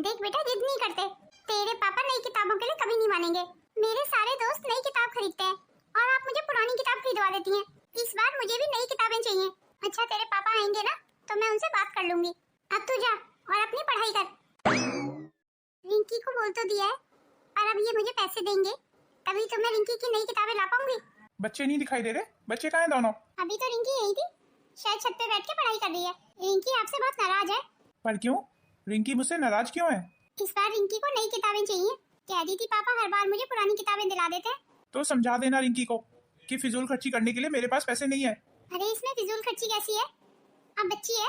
देख बेटा, जिद नहीं करते। तेरे पापा नई किताबों के लिए कभी नहीं मानेंगे। मेरे सारे दोस्त नई किताब खरीदते हैं और आप मुझे पुरानी किताब खरीदवा देती हैं। इस बार मुझे भी नई किताबें चाहिए। अच्छा, तेरे पापा आएंगे ना तो मैं उनसे बात कर लूंगी। अब तू जा और अपनी पढ़ाई कर। रिंकी को बोल तो दिया है, पर अब ये मुझे पैसे देंगे तभी तो मैं रिंकी की नई किताबें ला पाऊंगी। बच्चे नहीं दिखाई दे रहे? बच्चे कहाँ हैं दोनों? अभी तो रिंकी यही थी, शायद छत पे बैठ के पढ़ाई कर रही है। रिंकी आपसे बहुत नाराज है। पर क्यों? रिंकी मुझसे नाराज क्यों है? इस बार रिंकी को नई किताबें चाहिए। कह दी थी पापा हर बार मुझे पुरानी किताबें दिला देते हैं। तो समझा देना रिंकी को कि फिजूल खर्ची करने के लिए मेरे पास पैसे नहीं है। अरे इसमें फिजूल खर्ची कैसी है? अब बच्ची है,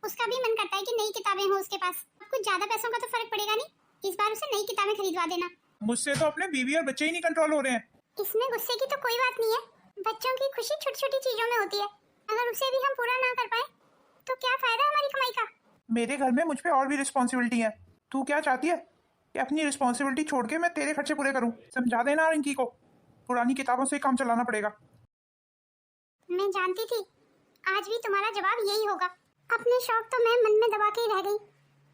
उसका भी मन करता है कि नई किताबें हो उसके पास। अब कुछ ज्यादा पैसों का तो फर्क पड़ेगा नहीं। इस बार उसे नई किताबें खरीदवा देना। मुझसे तो अपने बीवी और बच्चे ही नहीं कंट्रोल हो रहे हैं। इसमें गुस्से की तो कोई बात नहीं है। बच्चों की खुशी छोटी छोटी चीजों में होती है। अगर उसे भी हम पूरा ना कर पाए तो क्या फायदा हमारी कमाई का। मेरे घर में मुझ पे और भी रिस्पॉन्सिबिलिटी है। तू क्या चाहती है कि अपनी रिस्पॉन्सिबिलिटी छोड़ के मैं तेरे खर्चे पूरे करूं? समझा देना रिंकी को, पुरानी किताबों से काम चलाना पड़ेगा। मैं जानती थी आज भी तुम्हारा जवाब यही होगा। अपने शौक तो मैं मन में दबा के ही रह गई,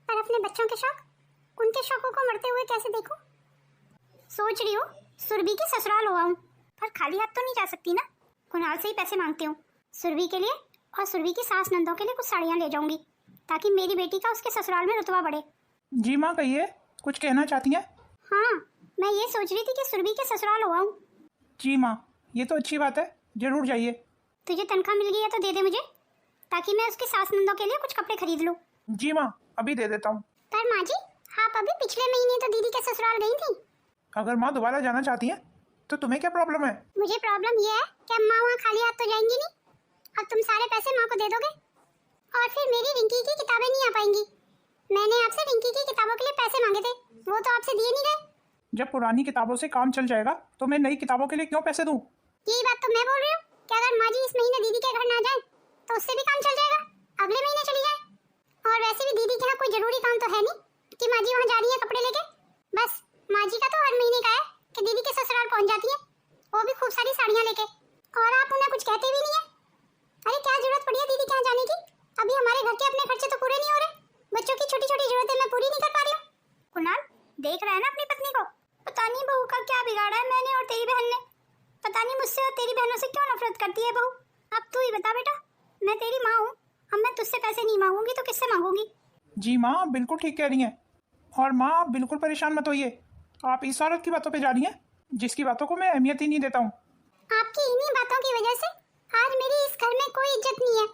पर अपने बच्चों के शौक, उनके शौकों को मरते हुए कैसे देखूं? सोच रही हूँ सुरभि के ससुराल हो आऊं, पर खाली हाथ तो नहीं जा सकती ना। कुणाल से ही पैसे मांगती हूँ सुरभि के लिए, और सुरभि की सास नंदों के लिए कुछ साड़ियाँ ले जाऊंगी ताकि मेरी बेटी का उसके ससुराल में रुतबा बढ़े। जी माँ, कहिए, कुछ कहना चाहती हैं? हाँ, मैं ये सोच रही थी कि सुरभि के ससुराल हो आऊं। जी माँ, ये तो अच्छी बात है, जरूर जाइए। तुझे तनख्वाह मिल गई है तो दे दे मुझे, ताकि मैं उसके सास नंदों के लिए कुछ कपड़े खरीद लूं। जी माँ, अभी दे देता हूँ। पर माँ जी, आप अभी पिछले महीने तो दीदी के ससुराल गई थी। अगर माँ दोबारा जाना चाहती हैं तो तुम्हें क्या प्रॉब्लम है? मुझे प्रॉब्लम ये है कि अब माँ वहाँ खाली हाथ तो जाएंगी नहीं। अब तुम सारे पैसे माँ को दे दोगे और फिर मेरी रिंकी की किताबें नहीं आ पाएंगी। मैंने आपसे रिंकी की किताबों के लिए पैसे मांगे थे, वो तो आपसे दिए नहीं गए। जब पुरानी किताबों से काम चल जाएगा तो मैं नई किताबों के लिए क्यों पैसे दूं? यही बात तो मैं बोल रही हूँ कि अगर माँ जी इस महीने दीदी के घर ना जाए तो उससे भी काम चल जाएगा, अगले महीने चली जाए। और वैसे भी दीदी के यहाँ कोई जरूरी काम तो है नहीं कि माँ जी वहाँ जा रही है कपड़े लेके। बस माँ जी का तो हर महीने का है कि दीदी के ससुराल पहुँच जाती है, वो भी खूब सारी साड़ियाँ लेके, और आप उन्हें कुछ कहते भी नहीं है। अरे क्या जरूरत पड़ी है दीदी के यहाँ जाने की? अभी हमारे घर के अपने खर्चे तो पूरे नहीं हो रहे, बच्चों की छोटी छोटी जरूरतें मैं पूरी नहीं कर पा रही हूँ। कुणाल देख रहा है ना अपनी पत्नी को? पता नहीं बहू का क्या बिगाड़ा है मैंने और तेरी बहन ने। पता नहीं मुझसे और तेरी बहनों से क्यों नफरत करती है बहू। अब तू ही बता बेटा, मैं तेरी माँ हूँ, अब मैं तुझसे पैसे नहीं मांगूंगी तो किससे मांगूंगी? जी माँ, बिल्कुल ठीक कह रही हैं। और माँ, आप बिल्कुल परेशान मत होइए। आप इस औरत की बातों पे जा रही हैं जिसकी बातों को मैं अहमियत ही नहीं देता हूँ। आपकी इन्हीं बातों की वजह से आज मेरी इस घर में कोई इज्जत नहीं है।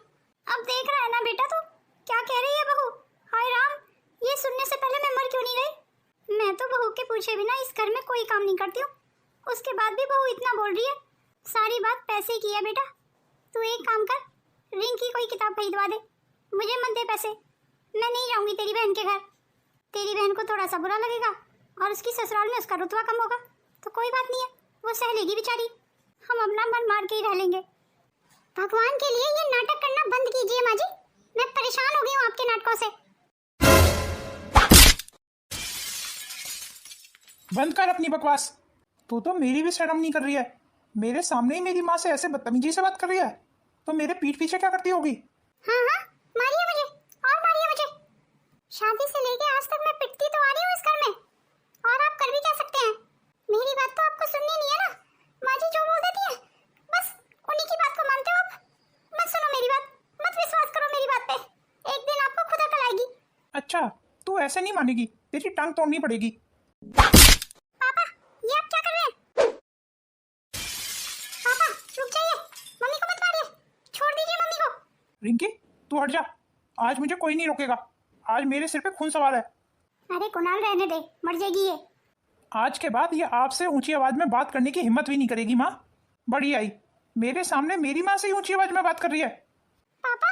अब देख रहा है ना बेटा तू क्या कह रही है बहू? हाय राम, ये सुनने से पहले मैं मर क्यों नहीं गई? मैं तो बहू के पूछे बिना इस घर में कोई काम नहीं करती हूँ, उसके बाद भी बहू इतना बोल रही है। सारी बात पैसे की है बेटा। तू एक काम कर, रिंकी कोई किताब खरीदवा दे, मुझे मत दे पैसे। मैं नहीं जाऊंगी तेरी बहन के घर। तेरी बहन को थोड़ा सा बुरा लगेगा और उसकी ससुराल में उसका रुतबा कम होगा तो कोई बात नहीं है, वो सह लेगी बेचारी। हम अपना मन मार के ही रह लेंगे। भगवान के लिए ये नाटक करना बंद कीजिए माँ जी, मैं परेशान हो गई हूँ आपके नाटकों से। बंद कर अपनी बकवास। तू तो मेरी भी शर्म नहीं कर रही है। मेरे सामने ही मेरी माँ से ऐसे बदतमीजी से बात कर रही है, तो मेरे पीठ पीछे क्या करती होगी? हाँ हाँ, मारिए मुझे और मारिए मुझे। शादी से लेके आज तक मैं पिटती तो आ रही हूँ इस घर में, और आप कर भी क्या सकते हैं? मेरी बात तो आपको सुननी नहीं है ना। माँ जी जो बोल देती है बस उन्हीं की बात को मानते हो आप। मत सुनो मेरी बात, मत विश्वास करो मेरी बात पे, एक दिन आपको खुद अकल आएगी। अच्छा, तू ऐसे नहीं मानेगी, तेरी टांग तोड़नी पड़ेगी। पापा, ये आप क्या कर रहे हैं? पापा रुक जाइए, मम्मी को मत मारिए, छोड़ दीजिए मम्मी को। रिंकी, तू हट जा, आज मुझे कोई नहीं रोकेगा। आज मेरे सिर पे खून सवार है। अरे कुणाल रहने दे, मर जाएगी ये। आज के बाद ये आपसे ऊंची आवाज में बात करने की हिम्मत भी नहीं करेगी। माँ बड़ी आई, मेरे सामने मेरी माँ से ऊंची आवाज में बात कर रही है। पापा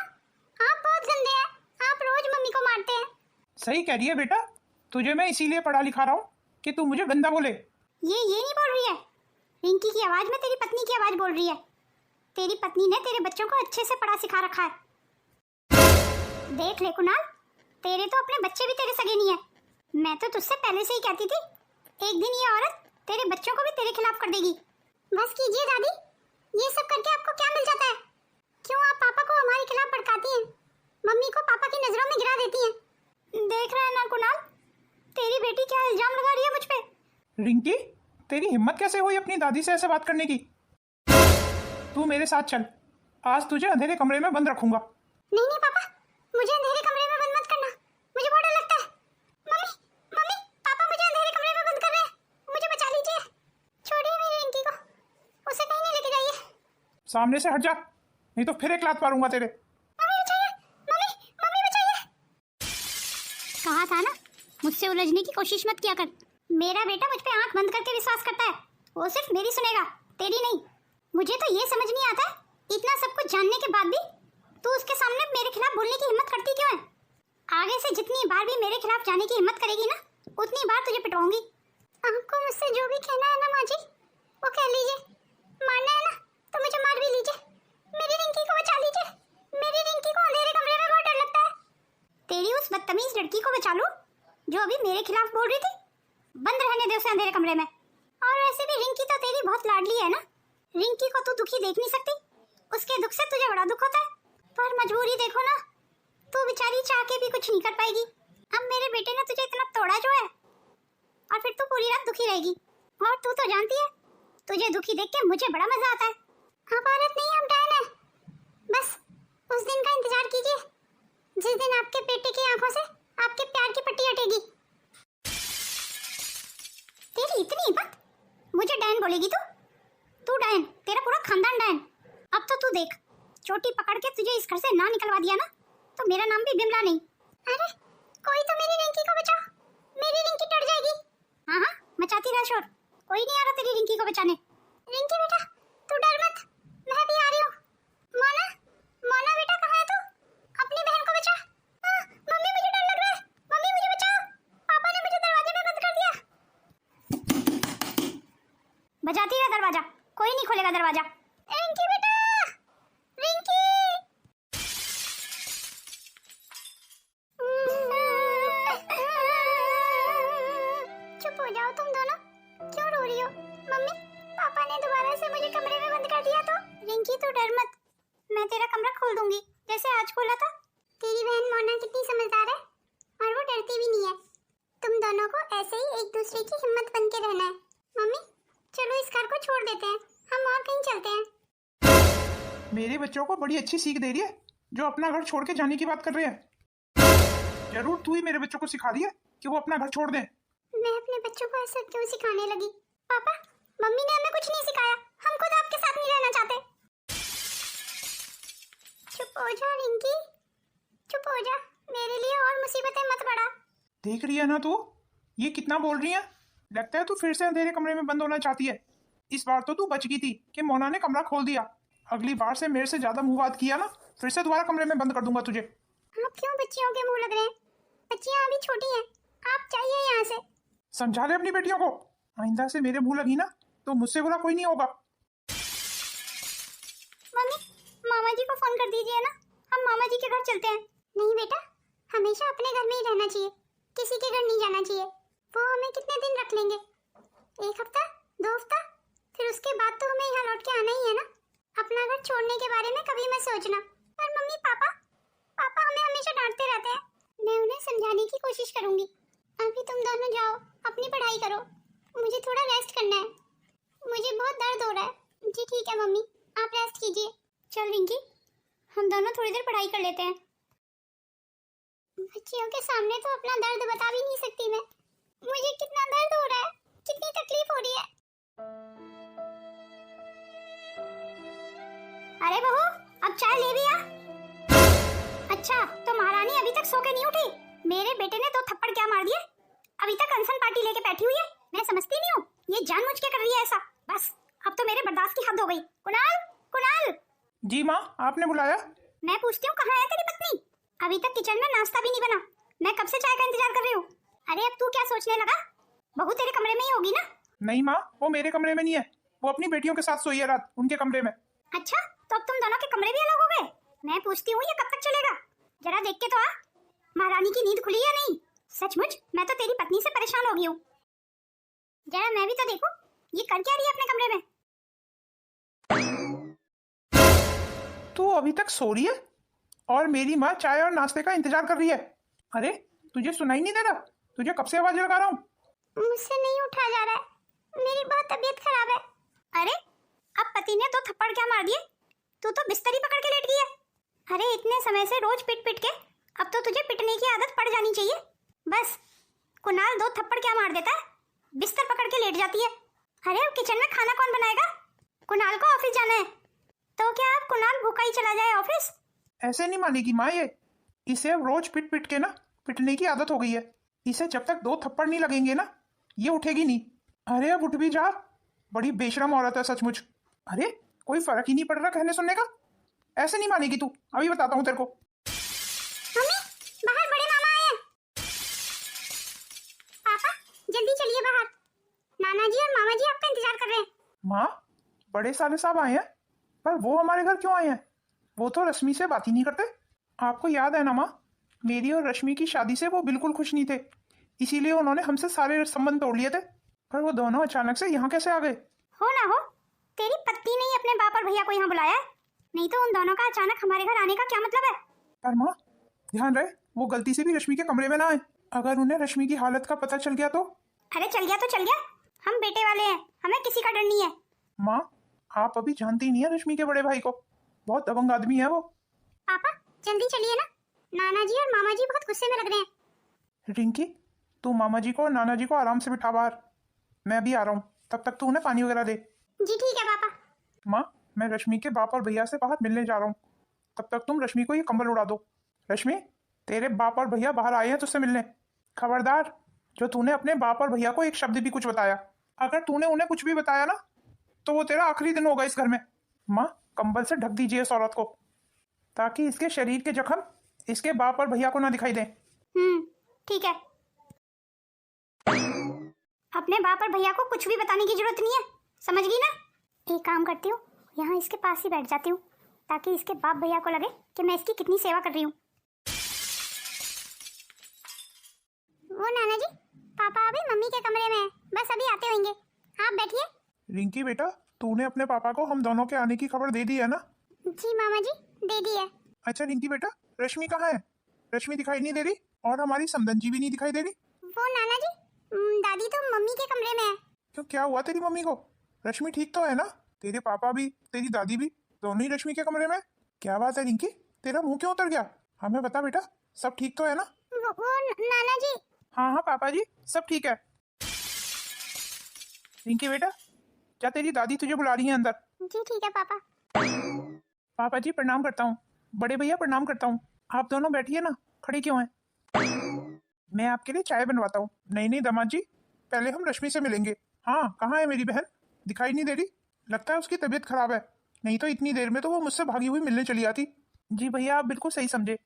आप बहुत गंदे हैं, आप रोज मम्मी को मारते हैं। सही कह रही है बेटा, तुझे मैं इसीलिए पढ़ा लिखा रहा हूँ कि तू मुझे गंदा बोले। ये नहीं बोल रही है, रिंकी की आवाज में तेरी पत्नी की आवाज बोल रही है। तेरी पत्नी ने तेरे बच्चों को अच्छे से पढ़ा सिखा रखा है। देख ले कुणाल, तेरे तो अपने बच्चे भी तेरे सगे नहीं है। मैं तो तुझसे पहले से ही कहती थी, एक दिन ये औरत तेरे बच्चों को भी तेरे खिलाफ कर देगी। बस कीजिए दादी, ये सब करके आपको क्या मिल जाता है? क्यों आप पापा को हमारे खिलाफ भड़काती हैं? मम्मी को पापा की नजरों में गिरा देती हैं। देख रहा है ना कुणाल, भी क्या इल्जाम लगा रही है मुझ पे? रिंकी, तेरी हिम्मत कैसे हुई अपनी दादी से ऐसे बात करने की? तू मेरे साथ चल, आज तुझे अंधेरे कमरे में बंद रखूंगा। नहीं नहीं पापा, मुझे अंधेरे कमरे में बंद मत करना, मुझे बहुत डर लगता है। मम्मी मम्मी पापा मुझे अंधेरे कमरे में बंद कर रहे हैं, मुझे बचा लीजिए। छोड़िए मेरी रिंकी को, उसे कहीं नहीं लेके जाइए। सामने से हट जा, नहीं तो फिर एक लात मारूंगा तेरे। मम्मी बचाइए, मम्मी मम्मी बचाइए। कहा था ना, मुझसे उलझने की कोशिश मत किया कर। मेरा बेटा मुझ पे आंख बंद करके विश्वास करता है, वो सिर्फ मेरी सुनेगा, तेरी नहीं। मुझे तो ये समझ नहीं आता है, इतना सब कुछ जानने के बाद भी तू उसके सामने मेरे खिलाफ बोलने की हिम्मत करती क्यों है? आगे से जितनी बार भी मेरे खिलाफ जाने की हिम्मत करेगी ना, उतनी बार तुझे पिटवाऊंगी। आपको मुझसे जो भी कहना है ना माँ जी, वो कह लीजिए। मारना है ना तो मुझे मार भी लीजिए, मेरी रिंकी को बचा लीजिए। मेरी रिंकी को अंधेरे कमरे में बहुत डर लगता है। तेरी उस बदतमीज लड़की को बचा लूं जो अभी मेरे खिलाफ बोल रही थी? बंद रहने दे उसे अंधेरे कमरे में। और वैसे भी रिंकी तो तेरी बहुत लाडली है ना, रिंकी को तू दुखी देख नहीं सकती, उसके दुख से तुझे बड़ा दुख होता है। पर मजबूरी देखो ना, तू बेचारी चाह के भी कुछ नहीं कर पाएगी। अब मेरे बेटे ने तुझे इतना तोड़ा जो है, और फिर तू पूरी रात दुखी रहेगी। और तू तो जानती है, तुझे दुखी देख के मुझे बड़ा मजा आता है। आप औरत नहीं, आप डैन है। बस उस दिन का इंतजार कीजिए जिस दिन आपके बेटे की आंखों से आपके प्यार की पट्टी हटेगी। तेरी इतनी हिम्मत, मुझे डैन बोलेगी तू? तू डैन, तेरा पूरा खानदान डैन। अब तो तू देख, चोटी पकड़ के तुझे इस घर से ना निकलवा दिया ना, तो मेरा नाम भी बिमला नहीं। अरे कोई तो मेरी रिंकी को बचाओ, मेरी रिंकी टूट जाएगी। हाँ हाँ मचाती रह शोर, कोई नहीं आ रहा तेरी रिंकी को बचाने। रिंकी बेटा तू डर मत, मैं भी आ रही हूँ। मोना मोना बेटा कहाँ है तू? अपनी बहन को बचा। मम्मी मुझे डर लग रहा है, मम्मी मुझे बचाओ, पापा ने मुझे दरवाजे में बंद कर दिया। बजाती रह दरवाजा, कोई नहीं खोलेगा दरवाजा। रिंकी बेटा, रिंकी। चुप हो जाओ तुम दोनों, क्यों रो रही हो? मम्मी पापा ने दोबारा से मुझे कमरे में बंद कर दिया तो? रिंकी तू डर मत, मैं तेरा कमरा खोल दूंगी जैसे आज खोला था। तेरी बहन मोना कितनी समझदार है, और वो डरती भी नहीं है। तुम दोनों को ऐसे ही एक दूसरे की हिम्मत बन के रहना है। मम्मी चलो इस घर को छोड़ देते हैं, हम और कहीं चलते हैं। मेरे बच्चों को बड़ी अच्छी सीख दे रही है, जो अपना घर छोड़ के जाने की बात कर रहे हैं। जरूर तू ही मेरे बच्चों को सिखा रही है कि वो अपना घर छोड़ दें। मैं अपने बच्चों को ऐसा क्यों सिखाने लगी? पापा मम्मी ने हमें कुछ नहीं सिखाया, हम खुद आपके साथ नहीं रहना चाहते। चुप हो जा रिंकी, चुप हो जा, मेरे लिए और मुसीबतें मत बढ़ा। देख रही है ना तू, ये कितना बोल रही है। लगता है तू फिर से अंधेरे कमरे में बंद होना चाहती है। इस बार तो तू बच गई थी कि मोना ने कमरा खोल दिया। अगली बार से मेरे से ज्यादा मुंहवाद किया ना, फिर से दोबारा कमरे में बंद कर दूंगा तुझे। आप क्यों बच्चियों के मुंह लग रहे हैं? बच्चियां अभी छोटी हैं, आप चाहिए यहाँ से। समझा ले अपनी बेटियों को, आइंदा से मेरे मुंह लगी ना तो मुझसे बुरा कोई नहीं होगा। मम्मी मामा जी को फोन कर दीजिए ना, हम मामा जी के घर चलते हैं। नहीं बेटा, हमेशा अपने घर में ही रहना चाहिए, किसी के घर नहीं जाना चाहिए। वो हमें कितने दिन रख लेंगे? 1 हफ्ता, 2 हफ्ता, फिर उसके बाद तो हमें यहाँ लौट के आना ही है ना। अपना घर छोड़ने के बारे में कभी मत सोचना। पर मम्मी पापा पापा हमें हमेशा डांटते रहते हैं, मैं उन्हें समझाने की कोशिश करूंगी। अभी तुम दोनों जाओ, अपनी पढ़ाई करो, मुझे थोड़ा रेस्ट करना है, मुझे बहुत दर्द हो रहा है। जी ठीक है मम्मी, आप रेस्ट कीजिए। चल रिंकी, हम दोनों थोड़ी देर पढ़ाई कर लेते हैं। बच्चियों के सामने तो अपना दर्द बता भी नहीं सकती मैं, मुझे कितना दर्द हो रहा है, कितनी तकलीफ हो रही है। अरे बहू, अब चाय ले भी आ। अच्छा तो महारानी अभी तक सो के नहीं उठी? मेरे बेटे ने 2 थप्पड़ क्या मार दिए, अभी तक अनसन पार्टी लेके बैठी हुई है। मैं समझती नहीं हूँ ये जानबूझ के कर रही है ऐसा। बस अब तो मेरे बर्दाश्त की हद हो गई। कुणाल, कुणाल। जी माँ, आपने बुलाया? मैं पूछती हूँ कहाँ है तेरी पत्नी? अभी तक किचन में नाश्ता भी नहीं बना, मैं कब से चाय का इंतजार कर रही हूँ। अरे अब तू क्या सोचने लगा, बहू तेरे कमरे में ही होगी ना? नहीं माँ, वो मेरे कमरे में नहीं है, वो अपनी बेटियों के साथ सोई है रात उनके कमरे में। अच्छा तो अब तुम दोनों के कमरे भी अलग हो गए। मैं पूछती हूँ ये कब तक चलेगा? जरा देख के तो आ, महारानी की नींद खुली या नहीं? सचमुच मैं तो तेरी पत्नी से परेशान हो गई हूँ। जरा मैं भी तो देखूं ये कर क्या रही है अपने कमरे में। तू अभी तक सो रही है और मेरी माँ चाय और नाश्ते का इंतजार कर रही है। अरे तुझे सुनाई नहीं दे रहा? तुझे कब से आवाज लगा रहा हूँ, मुझसे नहीं उठा जा रहा है, मेरी बहुत तबीयत खराब है। अरे अब पति ने 2 थप्पड़ क्या मार दिए, तू तो बिस्तर ही पकड़ के लेट गई है। अरे इतने समय से रोज पिट पिट के अब तो तुझे पिटने की आदत पड़ जानी चाहिए। बस कुणाल 2 थप्पड़ क्या मार देता है, बिस्तर पकड़ के लेट जाती है। अरे अब किचन में खाना कौन बनाएगा? कुणाल को ऑफिस जाना है, तो क्या अब कुणाल भूखा ही चला जाए ऑफिस? ऐसे नहीं मानेगी माँ ये। इसे अब रोज पिट पिट के ना पिटने की आदत हो गई है। इसे जब तक 2 थप्पड़ नहीं लगेंगे ना ये उठेगी नहीं। अरे अब उठ भी जा, बड़ी बेशरम औरत है सचमुच। अरे कोई फर्क ही नहीं पड़ रहा कहने सुनने का। ऐसे नहीं मानेगी तू, अभी बताता हूँ तेरे को। मम्मी बाहर बड़े मामा आए हैं। पापा जल्दी चलिए बाहर, नाना जी और मामा जी आपका इंतजार कर रहे हैं। माँ बड़े साले साहब आए हैं, पर वो हमारे घर क्यों आए हैं? वो तो रश्मि से बात ही नहीं करते। आपको याद है ना माँ, मेरी और रश्मि की शादी से वो बिल्कुल खुश नहीं थे, इसीलिए उन्होंने हमसे सारे संबंध तोड़ लिए थे। पर वो दोनों अचानक से यहाँ कैसे आ गए? हो ना हो, तेरी पत्नी ने ही अपने बाप और भैया को यहाँ बुलाया है, नहीं तो उन दोनों का अचानक हमारे घर आने का क्या मतलब है? पर माँ ध्यान रहे वो गलती से भी रश्मि के कमरे में ना आए। अगर उन्हें रश्मि की हालत का पता चल गया तो? अरे चल गया तो चल गया, हम बेटे वाले हैं, हमें किसी का डर नहीं है। माँ आप अभी जानती नहीं है रश्मि के बड़े भाई को, बहुत दबंग आदमी है वो। पापा जल्दी चलिए ना, नाना जी और मामा जी बहुत गुस्से में लग रहे हैं। रिंकी तू मामा जी को और नाना जी को आराम से बिठा बाहर, मैं भी आ रहा हूँ, तब तक तू उन्हें पानी वगैरह दे। जी ठीक है पापा। माँ मैं रश्मि के बाप और भैया से बाहर मिलने जा रहा हूँ, तब तक तुम रश्मि को ये कंबल उड़ा दो। रश्मि तेरे बाप और भैया बाहर आए हैं तुझसे मिलने, खबरदार जो तूने अपने बाप और भैया को एक शब्द भी कुछ बताया, अगर तूने उन्हें कुछ भी बताया ना तो वो तेरा आखिरी दिन होगा इस घर में। माँ कंबल से ढक दीजिए इस औरत को, ताकि इसके शरीर के जख्म इसके बाप और भैया को ना दिखाई दें। ठीक है। अपने बाप और भैया को कुछ भी बताने की जरूरत नहीं है, समझ गई ना? एक काम करती हूँ, यहाँ इसके पास ही बैठ जाती हूँ, ताकि इसके बाप भैया को लगे कि मैं इसकी कितनी सेवा कर रही हूँ। वो नाना जी, पापा अभी मम्मी के कमरे में है, बस अभी आते होंगे, आप बैठिए। रिंकी बेटा तूने अपने पापा को हम दोनों के आने की खबर दे दी है ना? जी मामा जी दे दी है। अच्छा रिंकी बेटा रश्मि कहाँ है? रश्मि दिखाई नहीं दे रही और हमारी समदन जी भी नहीं दिखाई दे रही। वो नाना जी, दादी तो मम्मी के कमरे में है। क्यों क्या हुआ तेरी मम्मी को? रश्मि ठीक तो है ना? तेरे पापा भी तेरी दादी भी दोनों ही रश्मि के कमरे में। क्या बात है रिंकी, तेरा मुंह क्यों उतर गया? हमें बता बेटा, सब ठीक तो है ना? वो नाना जी। हाँ हाँ पापा जी सब ठीक है। रिंकी बेटा क्या तेरी दादी तुझे बुला रही है अंदर? जी ठीक है पापा। पापा जी प्रणाम करता हूँ। बड़े भैया प्रणाम करता हूँ। आप दोनों बैठिए ना, खड़े क्यों हैं? मैं आपके लिए चाय बनवाता हूँ। नहीं नहीं दामाद जी, पहले हम रश्मि से मिलेंगे। हाँ कहाँ है मेरी बहन? दिखाई नहीं दे रही, लगता है उसकी तबीयत खराब है, नहीं तो इतनी देर में तो वो मुझसे भागी हुई मिलने चली आती। जी भैया आप बिल्कुल सही समझे,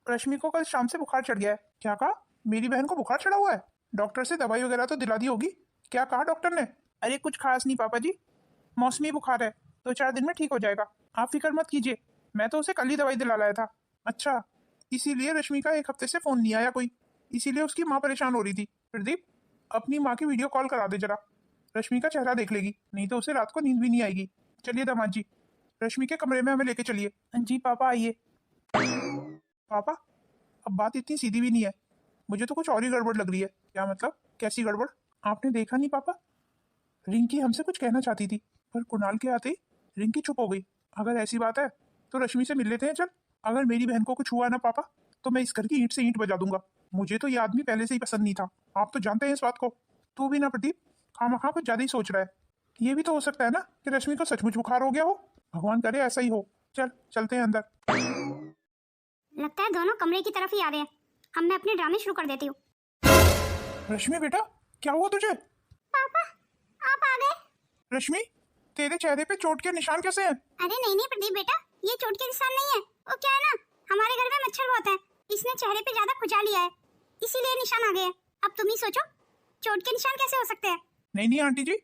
रश्मि को कल शाम से बुखार चढ़ गया है। क्या कहा? मेरी बहन को बुखार चढ़ा हुआ है? डॉक्टर से दवाई वगैरह तो दिला दी होगी, क्या कहा डॉक्टर ने? अरे कुछ खास नहीं पापा जी, मौसमी बुखार है, 2-4 दिन में ठीक हो जाएगा, आप फिक्र मत कीजिए। मैं तो उसे कल ही दवाई दिला लाया था। अच्छा इसीलिए रश्मि का 1 हफ्ते से फोन नहीं आया कोई, इसीलिए उसकी माँ परेशान हो रही थी। प्रदीप अपनी माँ की वीडियो कॉल करा दे जरा, रश्मि का चेहरा देख लेगी, नहीं तो उसे रात को नींद भी नहीं आएगी। चलिए दामाद जी रश्मि के कमरे में हमें लेके चलिए। जी पापा आइए। पापा अब बात इतनी सीधी भी नहीं है, मुझे तो कुछ और ही गड़बड़ लग रही है। क्या मतलब? कैसी गड़बड़? आपने देखा नहीं पापा, रिंकी हमसे कुछ कहना चाहती थी, पर कुणाल के आते ही रिंकी चुप हो गई। अगर ऐसी बात है तो रश्मि से मिल लेते हैं चल। अगर मेरी बहन को कुछ हुआ ना पापा तो मैं इस घर की ईंट से ईंट बजा दूंगा। मुझे तो ये आदमी पहले से ही पसंद नहीं था, आप तो जानते हैं इस बात को। तू भी ना प्रदीप, खामखा कुछ ज्यादा ही सोच रहा है। ये भी तो हो सकता है ना कि रश्मि को सचमुच बुखार हो गया हो, भगवान करे ऐसा ही हो। चल चलते हैं अंदर। लगता है दोनों कमरे की तरफ ही आ रहे हैं, अब मैं अपने ड्रामे शुरू कर देती हूँ। रश्मि बेटा क्या हुआ तुझे? पापा आप आ गए। रश्मि तेरे चेहरे पे चोट के निशान कैसे हैं? अरे नहीं नहीं प्रदीप बेटा, ये चोट के निशान नहीं है, वो क्या है ना, हमारे घर में मच्छर बहुत है, इसने चेहरे पे ज्यादा खुजा लिया है, इसीलिए निशान आ गए हैं। अब तुम ही सोचो चोट के निशान कैसे हो सकते हैं? नहीं नहीं आंटी जी,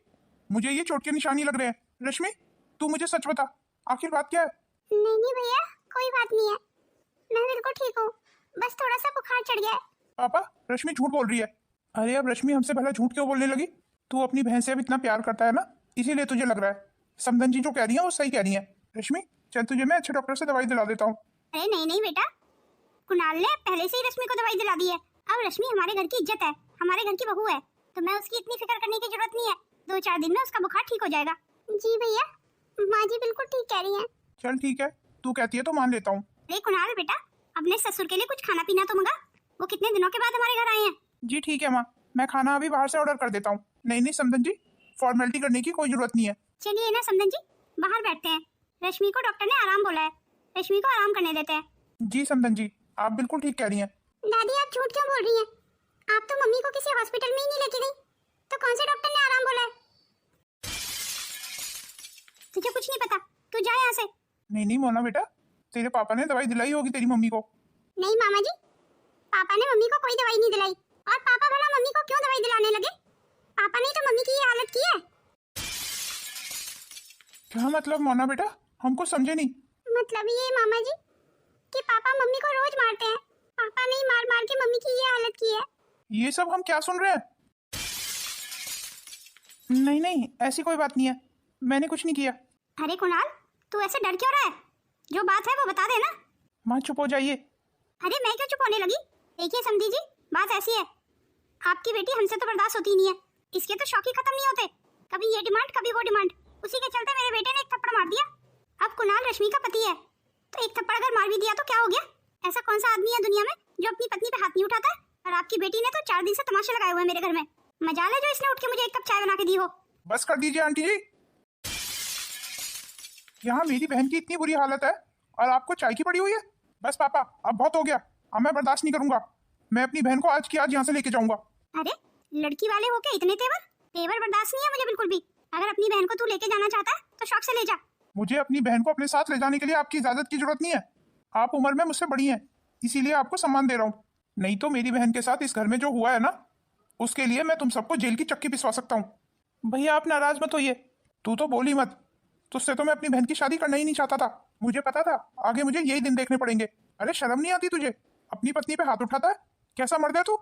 मुझे ये चोट के निशान ही लग रहे हैं। रश्मि तू मुझे सच बता, आखिर बात क्या है? नहीं नहीं भैया कोई बात नहीं है, मैं बिल्कुल ठीक हूँ, बस थोड़ा सा बुखार चढ़ गया है। पापा रश्मि झूठ बोल रही है। अरे अब रश्मि हमसे भला झूठ क्यों बोलने लगी? तू अपनी बहन से अब इतना प्यार करता है ना, इसीलिए तुझे लग रहा है। समदन जी जो कह रही है वो सही कह रही है। रश्मि चल तुझे मैं अच्छे डॉक्टर से दवाई दिला देता हूँ। अरे नहीं नहीं बेटा, कुणाल ने पहले से ही रश्मि को दवाई दिला दी है, अब रश्मि हमारे घर की इज्जत है, हमारे घर की बहू है, तो मैं उसकी इतनी फिक्र करने की जरूरत नहीं है। 2-4 दिन में उसका बुखार ठीक हो जाएगा। जी भैया, माँ जी बिल्कुल ठीक कह रही हैं। चल ठीक है, तू कहती है तो मान लेता हूँ। अरे कुणाल बेटा, अपने ससुर के लिए कुछ खाना पीना तो मंगा। वो कितने दिनों के बाद हमारे घर आए हैं। जी ठीक है माँ, मैं खाना अभी बाहर से ऑर्डर कर देता हूँ। नहीं नहीं समधन जी, फॉर्मेलिटी करने की कोई जरूरत नहीं है। चलिए ना समधन जी, बाहर बैठते हैं। रश्मि को डॉक्टर ने आराम बोला है, रश्मि को आराम करने देते हैं। जी समधन जी, आप बिल्कुल ठीक कह रही हैं। दादी आप झूठ क्यों बोल रही हैं? आप तो मम्मी को किसी हॉस्पिटल में ही नहीं लेके गई, तो कौन से डॉक्टर ने आराम बोला है? तुझे कुछ नहीं पता, तू जा यहाँ से। नहीं नहीं मोना बेटा, तेरे पापा ने दवाई दिलाई होगी तेरी मम्मी को। नहीं मामा जी, पापा ने मम्मी को कोई दवाई नहीं दिलाई। और पापा भला मम्मी को क्यों दवाई दिलाने लगे? पापा ने तो मम्मी की ये हालत की है। क्या मतलब मोना बेटा, हमको समझे नहीं। मतलब ये मामा जी कि पापा मम्मी को रोज मारते हैं। पापा ने ही मार मार के मम्मी की ये हालत की है। ये सब हम क्या सुन रहे हैं? नहीं नहीं, ऐसी कोई बात नहीं है, मैंने कुछ नहीं किया। अरे कुणाल, तू ऐसे डर क्यों रहा है? जो बात है वो बता दे ना। माँ चुप हो जाइए। अरे मैं क्यों चुप होने लगी? देखिए समधी जी, बात ऐसी है, आपकी बेटी हमसे तो बर्दाश्त होती नहीं है। इसके तो शौक ही खत्म नहीं होते, कभी ये डिमांड कभी वो डिमांड। उसी के चलते मेरे बेटे ने एक थप्पड़ मार दिया। अब कुणाल रश्मि का पति है, तो एक थप्पड़ अगर मार भी दिया तो क्या हो गया? ऐसा कौन सा आदमी है दुनिया में जो अपनी पत्नी पे हाथ नहीं उठाता है? और आपकी बेटी ने तो 4 दिन से तमाशे लगाए हुए हैं मेरे घर में। मजाल है जो इसने उठ के मुझे एक कप चाय बना के दी हो। बस कर दीजिए आंटी जी, यहाँ मेरी बहन की इतनी बुरी हालत है और आपको चाय की पड़ी हुई है। बस पापा, अब बहुत हो गया, अब मैं बर्दाश्त नहीं करूंगा। मैं अपनी बहन को आज की आज यहाँ से लेके जाऊंगा। अरे लड़की वाले हो के इतने तेवर? तेवर बर्दाश्त नहीं है मुझे बिल्कुल भी। अगर अपनी बहन को तू लेके जाना चाहता है तो शौक से ले जा। मुझे अपनी बहन को अपने साथ ले जाने के लिए आपकी इजाजत की जरूरत नहीं है। आप उम्र में मुझसे बड़ी हैं, इसीलिए आपको सम्मान दे रहा हूँ। नहीं तो मेरी बहन के साथ इस घर में जो हुआ है ना, उसके लिए मैं तुम सबको जेल की चक्की पिसवा सकता हूँ। भैया आप नाराज मत होइए, तू तो बोली मत। तुझसे तो मैं अपनी बहन की शादी करना ही नहीं चाहता था। मुझे पता था आगे मुझे यही दिन देखने पड़ेंगे। अरे शर्म नहीं आती तुझे? अपनी पत्नी पे हाथ उठाता है, कैसा मर्द है तू?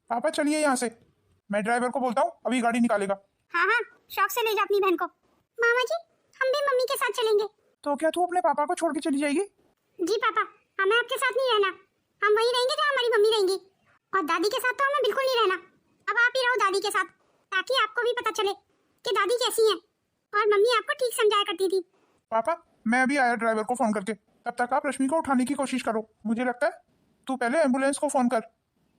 पापा चलिए यहाँ से, मैं ड्राइवर को बोलता हूँ अभी गाड़ी निकालेगा। हाँ हाँ, शौक से ले जा अपनी बहन को। मामा जी, हम भी मम्मी के साथ चलेंगे। तो क्या तू अपने पापा को छोड़ के चली जाएगी? जी पापा, हमें आपके साथ नहीं रहना। हम वहीं रहेंगे जहाँ हमारी मम्मी रहेंगी। और दादी के साथ तो हमें बिल्कुल नहीं रहना। अब आप ही रहो दादी के साथ, ताकि आपको भी पता चले कि दादी कैसी है और मम्मी आपको ठीक समझाया करती थी। पापा मैं अभी आया ड्राइवर को फोन करके, तब तक आप रश्मि को उठाने की कोशिश करो। मुझे लगता है तू पहले एम्बुलेंस को फोन कर,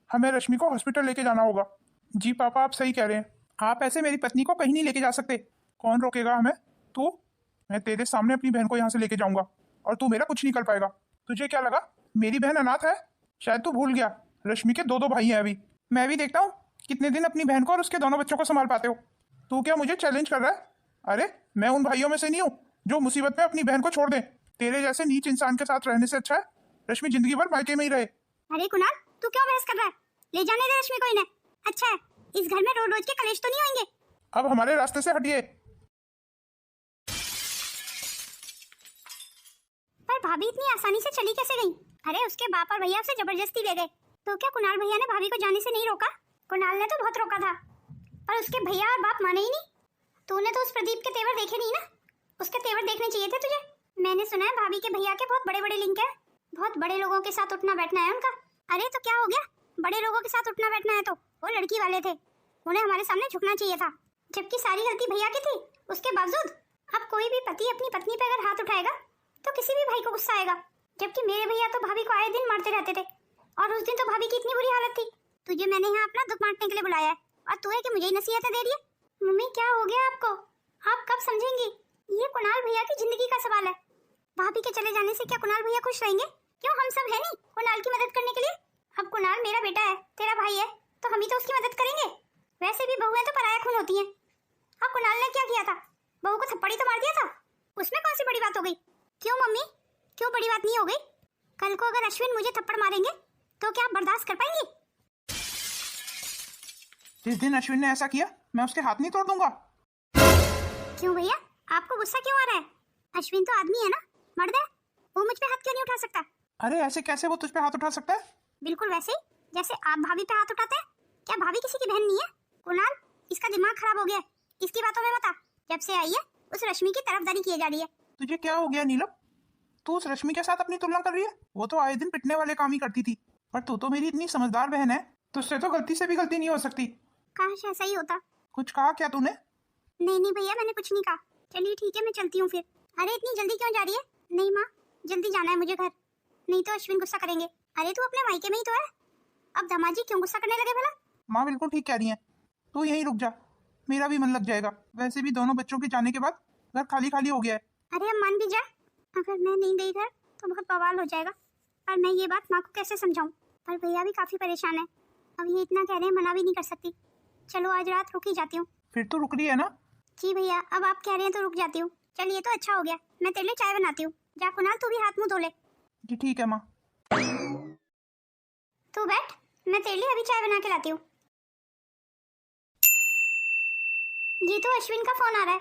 हमें रश्मि को हॉस्पिटल लेके जाना होगा। जी पापा आप सही कह रहे हैं, आप ऐसे मेरी पत्नी को कहीं नहीं लेके जा सकते। कौन रोकेगा हमें? तू। मैं तेरे सामने अपनी बहन को यहाँ से लेके जाऊंगा और तू मेरा कुछ नहीं कर पाएगा। तुझे क्या लगा मेरी बहन अनाथ है? शायद तू भूल गया, रश्मि के 2 भाई हैं अभी। मैं भी देखता हूँ कितने दिन अपनी बहन को और उसके दोनों बच्चों को संभाल पाते हो। तू क्या मुझे चैलेंज कर रहा है? अरे मैं उन भाइयों में से नहीं हूँ जो मुसीबत में अपनी बहन को छोड़ दे। तेरे जैसे नीच इंसान के साथ रहने से अच्छा है रश्मि जिंदगी भर मायके में ही रहे। अरे कुणाल, तू क्यों बहस कर रहा है? ले जाने दे रश्मि को इन्हें। अच्छा है, इस घर में रोज रोज के कलेश तो नहीं होंगे। अब हमारे रास्ते से हटिए। पर भाभी इतनी आसानी से चली कैसे गई? अरे उसके बाप और भैया उसे जबरदस्ती ले गए। तो क्या कुणाल भैया ने भाभी को जाने से नहीं रोका? कुणाल ने तो बहुत रोका था, पर उसके भैया और बाप माने ही नहीं। तूने तो उस प्रदीप के तेवर देखे नहीं ना, उसके तेवर देखने चाहिए थे तुझे। मैंने सुना है भाभी के भैया के बहुत बड़े बड़े लिंक है, बहुत बड़े लोगों के साथ उठना बैठना है उनका। अरे तो क्या हो गया, बड़े लोगों के साथ उठना बैठना है तो वो लड़की वाले थे, उन्हें हमारे सामने झुकना चाहिए था। जबकि सारी गलती भैया की थी, उसके बावजूद अब कोई भी पति अपनी पत्नी पे अगर हाथ उठाएगा तो किसी भी भाई को गुस्सा आएगा। जबकि मेरे भैया तो भाभी को आए दिन मारते रहते थे, और उस दिन तो भाभी की इतनी बुरी हालत थी। तुझे मैंने यहाँ अपना दुख बांटने के लिए बुलाया है और तू है कि मुझे ही नसीहतें दे रही है। मम्मी क्या हो गया आपको? आप कब समझेंगी? ये कुणाल भैया की जिंदगी का सवाल है। भाभी के चले जाने से क्या कुणाल भैया खुश रहेंगे? क्यों, हम सब है नहीं कुणाल की मदद करने के लिए। अब कुणाल मेरा बेटा है, तेरा भाई है, तो हम ही तो उसकी मदद करेंगे। वैसे भी बहुएं तो पराया खून होती हैं। अब कुणाल ने क्या किया था? बहू को थप्पड़ी तो मार दिया था, उसमें कौन सी बड़ी बात हो गई? क्यों मम्मी, क्यों बड़ी बात नहीं हो गई? कल को अगर अश्विन मुझे थप्पड़ मारेंगे तो क्या आप बर्दाश्त कर पाएंगी? जिस दिन अश्विन ने ऐसा किया मैं उसके हाथ नहीं तोड़ दूंगा। क्यों भैया, आपको गुस्सा क्यों आ रहा है? अश्विन तो आदमी है ना, मर्द है, वो मुझ पे हाथ क्यों नहीं उठा सकता? अरे ऐसे कैसे वो तुझ पे हाथ उठा सकता है? बिल्कुल वैसे ही जैसे आप भाभी पे हाथ उठाते हैं। क्या भाभी किसी की बहन नहीं है? कुणाल, इसका दिमाग खराब हो गया है, इसकी बातों में बता। जब से आई है उस रश्मि की तरफदारी की जा रही है। तुझे क्या हो गया नीलम? तू उस रश्मि के साथ अपनी तुलना कर रही है? वो तो आए दिन पिटने वाले काम ही करती थी, पर तू तो मेरी इतनी समझदार बहन है, तुझसे तो गलती से भी गलती नहीं हो सकती। काश ऐसा ही होता। कुछ कहा क्या तूने? नहीं नहीं भैया, मैंने कुछ नहीं कहा। चलिए ठीक है, मैं चलती हूँ फिर। अरे इतनी जल्दी क्यों जा रही है? नहीं माँ, जल्दी जाना है मुझे घर, नहीं तो अश्विन गुस्सा करेंगे। अरे तू अपने मायके में ही तो है, अब दामाजी क्यों गुस्सा करने लगे भला? माँ बिल्कुल ठीक कह रही है, तू यहीं रुक जा, मेरा भी मन लग जाएगा। वैसे भी दोनों बच्चों के जाने के बाद घर खाली खाली हो गया है। अरे अब मान भी जा, अगर मैं नहीं गई घर तो बहुत बवाल हो जाएगा, और मैं ये बात माँ को कैसे समझाऊं? पर भैया भी काफी परेशान है, अब ये इतना कह रहे हैं, मना भी नहीं कर सकती। चलो आज रात रुक ही जाती हूँ। फिर तो रुक रही है ना? जी भैया, अब आप कह रहे हैं तो रुक जाती हूँ। चलिए तो अच्छा हो गया, मैं तेरे लिए चाय बनाती हूँ। जा कुणाल, तू भी हाथ मुंह धो ले। जी ठीक है माँ। तू बैठ, मैं तेरे लिए अभी चाय बना के लाती हूँ। ये तो अश्विन का फोन आ रहा है,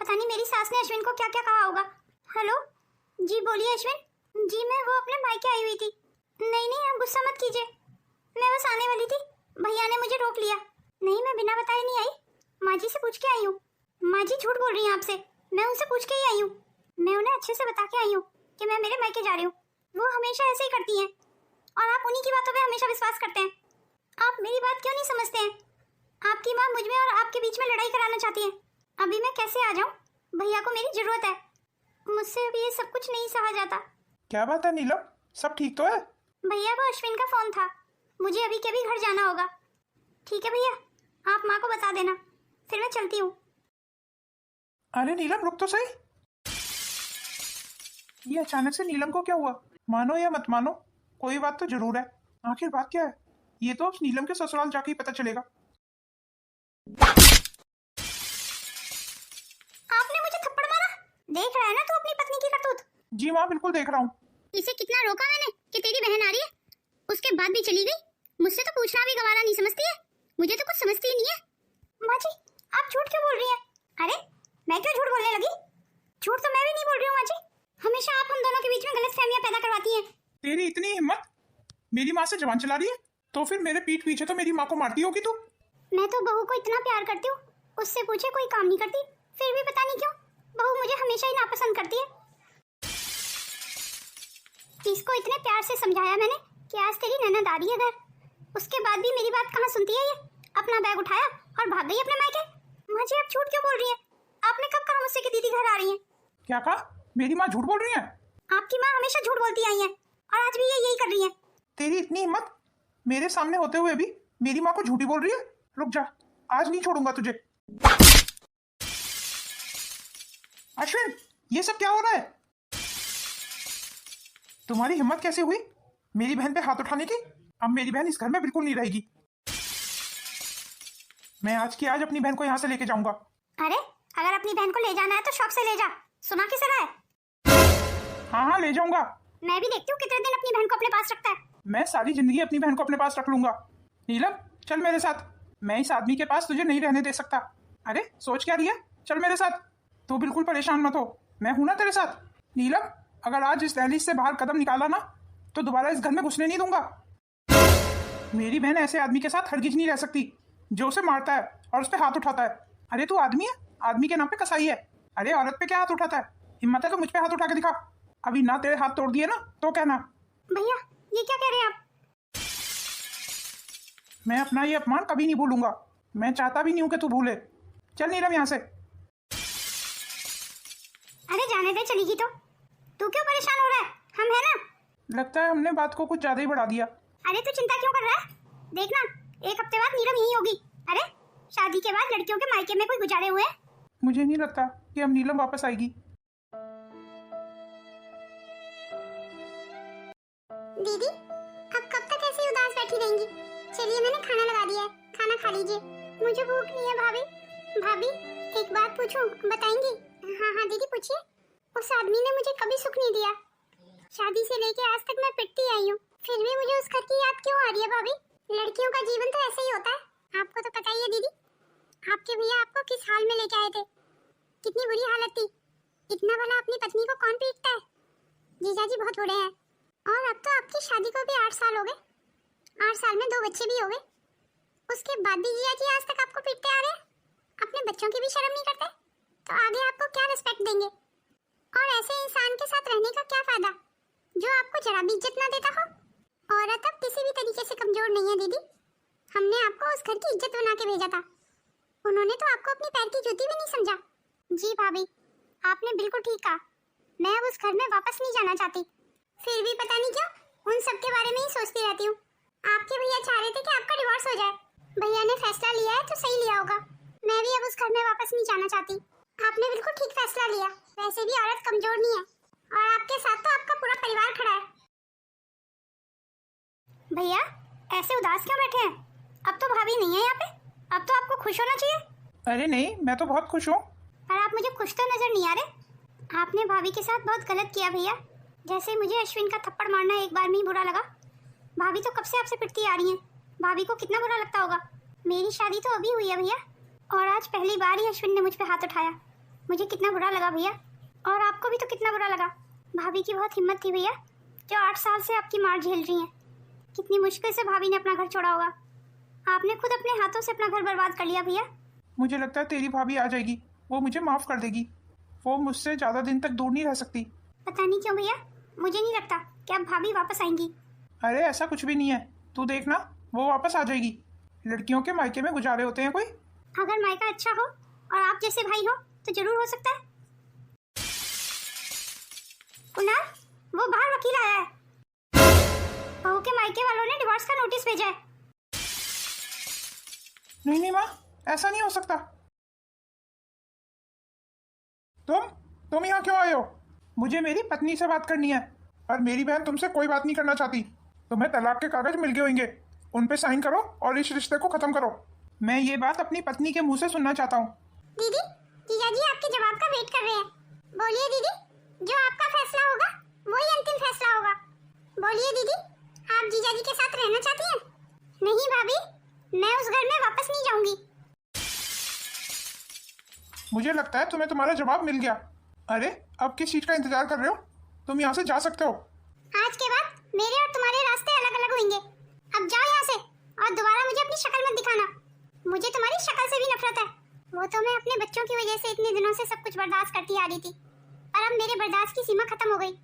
पता नहीं मेरी सास ने अश्विन को क्या क्या कहा होगा। हेलो जी, बोलिए अश्विन। जी मैं वो अपने मायके आई हुई थी। नहीं नहीं, आप गुस्सा मत कीजिए, मैं बस आने वाली थी, भैया ने मुझे रोक लिया। नहीं, मैं बिना बताए नहीं आई, माँ जी से पूछ के आई हूँ। माँ जी झूठ बोल रही हैं आपसे, मैं उनसे पूछ के ही आई हूँ। मैं उन्हें अच्छे से बता के आई हूँ कि मैं मेरे मायके जा रही हूँ। वो हमेशा ऐसे ही करती हैं, और आप उन्हीं की बातों पे हमेशा विश्वास करते हैं। आप मेरी बात क्यों नहीं समझते हैं? आपकी माँ मुझ में और आपके बीच में लड़ाई कराना चाहती है। अभी मैं कैसे आ जाऊँ? भैया को मेरी जरूरत है, मुझसे अभी ये सब कुछ नहीं सहा जाता। क्या बात है नीलम, सब ठीक तो है? भैया वो अश्विन का फोन था, मुझे अभी के अभी घर जाना होगा। ठीक है भैया, आप माँ को बता देना, फिर मैं चलती हूँ। अरे नीलम रुक तो सही, ये अचानक से नीलम को क्या हुआ? मानो या मत मानो, कोई बात तो जरूर है। आखिर बात क्या है, ये तो अब नीलम के ससुराल जाके ही पता चलेगा। आपने मुझे थप्पड़ मारा, देख रहा है ना तू अपनी पत्नी की करतूत? जी माँ बिल्कुल देख रहा हूँ। इसे कितना रोका मैंने कि तेरी बहन आ रही है, उसके बाद भी चली गई। मुझसे तो पूछना भी गवारा नहीं समझती है, मुझे तो कुछ समझती ही नहीं है। माँ जी आप झूठ क्यों बोल रही हैं? अरे मैं क्यों झूठ बोलने लगी? झूठ तो मैं भी नहीं बोल रही हूँ माँ जी, हमेशा आप हम दोनों के बीच में गलतफहमियां पैदा करवाती हैं। तेरी इतनी हिम्मत, मेरी माँ से जबान चला रही है? तो फिर मेरे पीठ पीछे तो मेरी माँ को मारती होगी तू। मैं तो बहू को इतना प्यार करती हूँ, उससे पूछे कोई काम नहीं करती, फिर भी पता नहीं क्यों बहू मुझे हमेशा ही नापसंद करती है। इसको इतने प्यार से समझाया मैंने कि आज तेरी ननद आ रही है घर, उसके बाद भी मेरी बात कहाँ सुनती है ये। अपना बैग उठाया और भाग गई अपने मायके। माँ जी आप झूठ क्यों बोल रही है? आपने कब कहा मुझसे कि दीदी घर आ रही है? क्या कहा? मेरी माँ झूठ बोल रही है? आपकी माँ हमेशा झूठ बोलती आई है, और आज भी ये यही कर रही है। तेरी इतनी हिम्मत, मेरे सामने होते हुए भी मेरी माँ को झूठी बोल रही है? रुक जा, आज नहीं छोड़ूंगा तुझे। अश्विन ये सब क्या हो रहा है? तुम्हारी हिम्मत कैसे हुई मेरी बहन पे हाथ उठाने की? अब मेरी बहन इस घर में बिल्कुल नहीं रहेगी। मैं आज की आज अपनी बहन को यहाँ से लेके जाऊंगा। अरे अगर अपनी बहन को ले जाना है तो शौक से ले जा, सुना किसे रहा है? हाँ हाँ ले जाऊंगा। मैं भी देखती हूँ कितने दिन अपनी बहन को अपने पास रखता है। मैं सारी जिंदगी अपनी बहन को अपने पास रख लूंगा। नीलम चल मेरे साथ, मैं इस आदमी के पास तुझे नहीं रहने दे सकता। अरे सोच क्या रही है, चल मेरे साथ। तू बिल्कुल परेशान मत हो, मैं हूं ना तेरे साथ। नीलम अगर आज इस दहलीज से बाहर कदम निकाला ना तो दोबारा इस घर में घुसने नहीं दूंगा। मेरी बहन ऐसे आदमी के साथ हरगिज नहीं रह सकती जो उसे मारता है और उस पर हाथ उठाता है। अरे तू आदमी है, आदमी के नाम पे कसाई है। अरे औरत पे क्या हाथ उठाता है? हिम्मत है तो मुझ पे हाथ उठा के दिखा। अभी ना तेरे हाथ तोड़ दिए ना तो कहना। भैया ये क्या कह रहे हैं आप? मैं अपना ये अपमान कभी नहीं भूलूंगा, मैं चाहता भी नहीं हूं कि तू भूले। चल नीलम यहाँ से। अरे जाने दे, चलेगी तो। तू क्यों परेशान हो रहा है, हम है ना। लगता है हमने बात को कुछ ज्यादा ही बढ़ा दिया। अरे तू चिंता क्यों कर रहा है, देखना 1 हफ्ते बाद नीलम यही होगी। अरे शादी के बाद लड़कियों के मायके में कोई गुजारे हुए हैं? मुझे नहीं लगता कि अब नीलम वापस आएगी। दीदी अब कब तक ऐसे उदास बैठी रहेंगी? चलिए मैंने खाना लगा दिया है, खाना खा लीजिए। मुझे भूख नहीं है भाभी। भाभी एक बात पूछूं, बताएंगी? हाँ हाँ दीदी पूछिए। उस आदमी ने मुझे कभी सुख नहीं दिया, शादी से लेके आज तक मैं पिटती आई हूँ, फिर भी मुझे उस घर की याद क्यों आ रही है भाभी? लड़कियों का जीवन तो ऐसे ही होता है, आपको तो पता ही है दीदी। आपके भैया आपको किस हाल में लेके आए थे, कितनी बुरी हालत थी। इतना भला अपनी पत्नी को कौन पीटता है? जीजाजी बहुत बुरे हैं। और अब तो आपकी शादी को भी 8 साल हो गए, 8 साल में 2 बच्चे भी हो गए, उसके बाद भी जीजाजी आज तक आपको पीटते आ रहे हैं। अपने बच्चों की भी शर्म नहीं करते, तो आगे आपको क्या रिस्पेक्ट देंगे? और ऐसे इंसान के साथ रहने का क्या फायदा जो आपको जरा भी इज्जत ना देता हो? औरत अब किसी भी तरीके से कमजोर नहीं है दीदी, हमने आपको उस घर की इज्जत बना के भेजा था। उन्होंने तो आपको अपनी पैर की जूती भी नहीं समझा। जी भाभी, आपने बिल्कुल ठीक कहा। मैं अब उस घर में वापस नहीं जाना चाहती। फिर भी पता नहीं क्यों उन सब के बारे में ही सोचती रहती हूँ। आपके भैया चाह रहे थे कि आपका डिवोर्स हो जाए। भैया ने फैसला लिया है तो सही लिया होगा। मैं भी अब उस घर में वापस नहीं जाना चाहती। आपने बिल्कुल ठीक फैसला लिया। वैसे भी औरत कमजोर नहीं है और आपके साथ तो आपका पूरा परिवार खड़ा है। भैया ऐसे उदास क्यों बैठे हैं? अब तो भाभी नहीं है यहाँ पे। अब तो आपको खुश होना चाहिए। अरे नहीं, मैं तो बहुत खुश हूँ। पर आप मुझे खुश तो नजर नहीं आ रहे। आपने भाभी के साथ बहुत गलत किया भैया। जैसे मुझे अश्विन का थप्पड़ मारना एक बार में ही बुरा लगा, भाभी तो कब से आपसे पिटती आ रही हैं। भाभी को कितना बुरा लगता होगा। मेरी शादी तो अभी हुई है भैया, और आज पहली बार ही अश्विन ने मुझ पे हाथ उठाया। मुझे कितना बुरा लगा भैया, और आपको भी तो कितना बुरा लगा। भाभी की बहुत हिम्मत थी भैया, जो 8 साल से आपकी मार झेल रही हैं। कितनी मुश्किल से भाभी ने अपना घर छोड़ा होगा। आपने खुद अपने हाथों से अपना घर बर्बाद कर लिया भैया। मुझे लगता है तेरी भाभी आ जाएगी, वो मुझे माफ कर देगी। वो मुझसे ज्यादा दिन तक दूर नहीं रह सकती। पता नहीं क्यों भैया, मुझे नहीं लगता कि अब भाभी वापस आएंगी। अरे ऐसा कुछ भी नहीं है, तू देखना, वो वापस आ जाएगी। लड़कियों के मायके में गुजारे होते हैं कोई। अगर मायका अच्छा हो और आप जैसे भाई हो तो जरूर हो सकता है। कुणाल, वो बाहर वकील आया है। बहू के मायके वालों ने डिवोर्स का नोटिस भेजा है। नहीं नहीं माँ, ऐसा नहीं हो सकता। तुम यहाँ क्यों आए हो? मुझे मेरी पत्नी से बात करनी है, और मेरी बहन तुमसे कोई बात नहीं करना चाहती। तुम्हें तलाक के कागज मिल गए होंगे, उन पे साइन करो और इस रिश्ते को खत्म करो। मैं ये बात अपनी पत्नी के मुंह से सुनना चाहता हूँ। दीदी, जीजा जी आपके जवाब का वेट कर रहे हैं। बोलिए दीदी, जो आपका फैसला होगा वही अंतिम फैसला होगा। बोलिए दीदी, आप जीजा जी के साथ रहना चाहती हैं? नहीं भाभी, मैं उस घर में वापस नहीं जाऊंगी। मुझे लगता है तुम्हें तुम्हारा जवाब मिल गया। अरे अब किस चीज का इंतजार कर रहे हो? तुम यहाँ से जा सकते हो। आज के बाद मेरे और तुम्हारे रास्ते अलग अलग होंगे। अब जाओ यहाँ से, और दोबारा मुझे अपनी शक्ल मत दिखाना। मुझे तुम्हारी शक्ल से भी नफरत है। वो तो मैं अपने बच्चों की वजह से इतने दिनों से सब कुछ बर्दाश्त करती आ रही थी, पर अब मेरे बर्दाश्त की सीमा खत्म हो गई।